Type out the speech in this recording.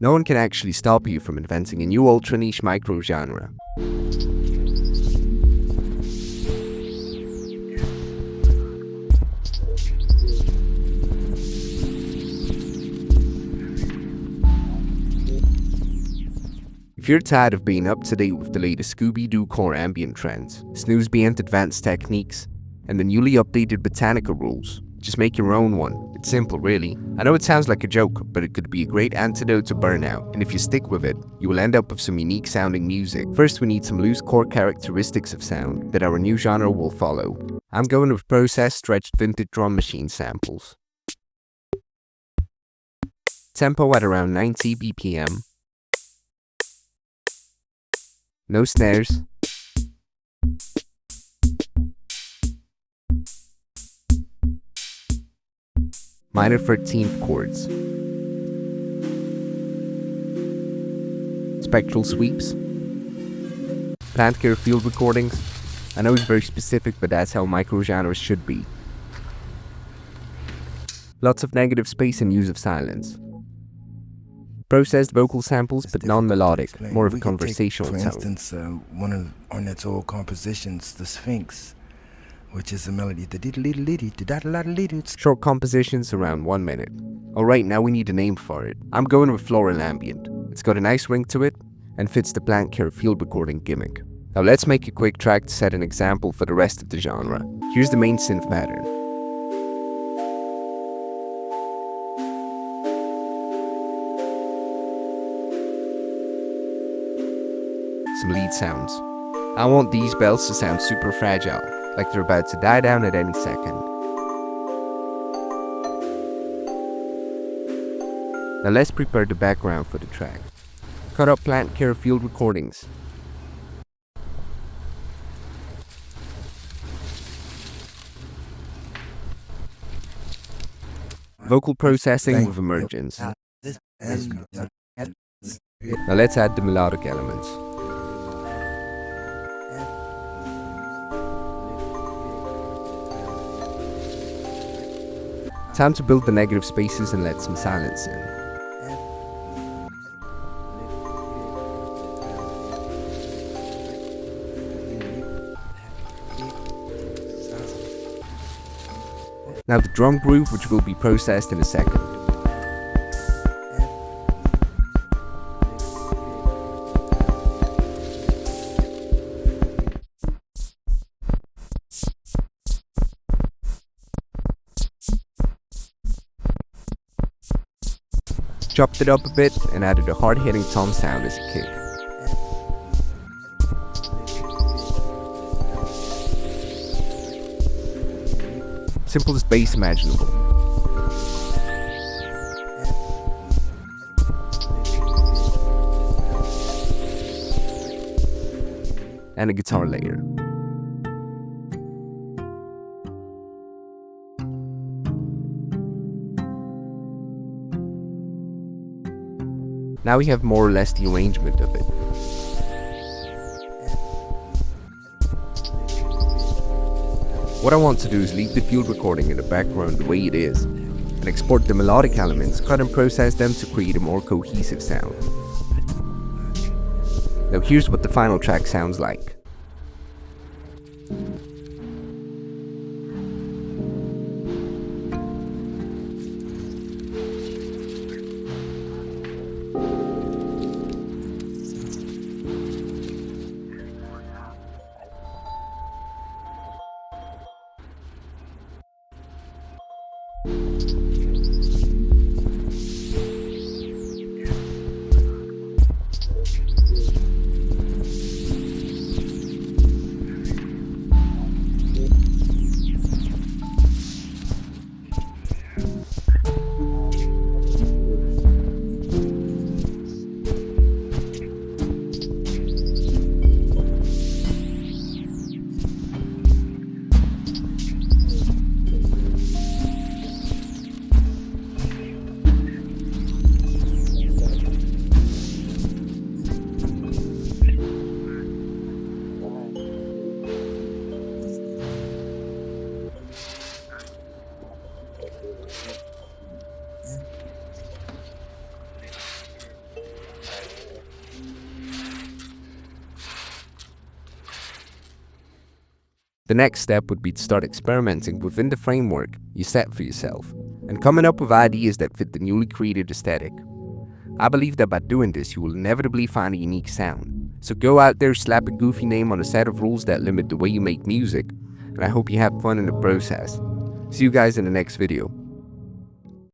No one can actually stop you from inventing a new ultra-niche micro-genre. If you're tired of being up to date with the latest Scooby-Doo core ambient trends, snooze beyond advanced techniques, and the newly updated botanical rules, just make your own one. It's simple, really. I know it sounds like a joke, but it could be a great antidote to burnout, and if you stick with it, you will end up with some unique sounding music. First, we need some loose core characteristics of sound that our new genre will follow. I'm going with processed, stretched vintage drum machine samples. Tempo at around 90 BPM. No snares. Minor 13th chords. Spectral sweeps. Plant care field recordings. I know it's very specific, but that's how microgenres should be. Lots of negative space and use of silence. Processed vocal samples, but non-melodic, more of a conversational tone. For instance, one of Ornette's old compositions, The Sphinx, which is a melody. Short compositions around 1 minute. Alright, now we need a name for it. I'm going with floral ambient. It's got a nice ring to it and fits the plant care field recording gimmick. Now let's make a quick track to set an example for the rest of the genre. Here's the main synth pattern. Some lead sounds. I want these bells to sound super fragile, like they're about to die down at any second. Now let's prepare the background for the track. Cut up plant care field recordings. Vocal processing with emergence. Now let's add the melodic elements. Time to build the negative spaces and let some silence in. Now the drum groove, which will be processed in a second. Chopped it up a bit and added a hard-hitting tom sound as a kick. Simplest bass imaginable. And a guitar layer. Now we have more or less the arrangement of it. What I want to do is leave the field recording in the background the way it is, and export the melodic elements, cut and process them to create a more cohesive sound. Now here's what the final track sounds like. The next step would be to start experimenting within the framework you set for yourself and coming up with ideas that fit the newly created aesthetic. I believe that by doing this, you will inevitably find a unique sound. So go out there, slap a goofy name on a set of rules that limit the way you make music, and I hope you have fun in the process. See you guys in the next video.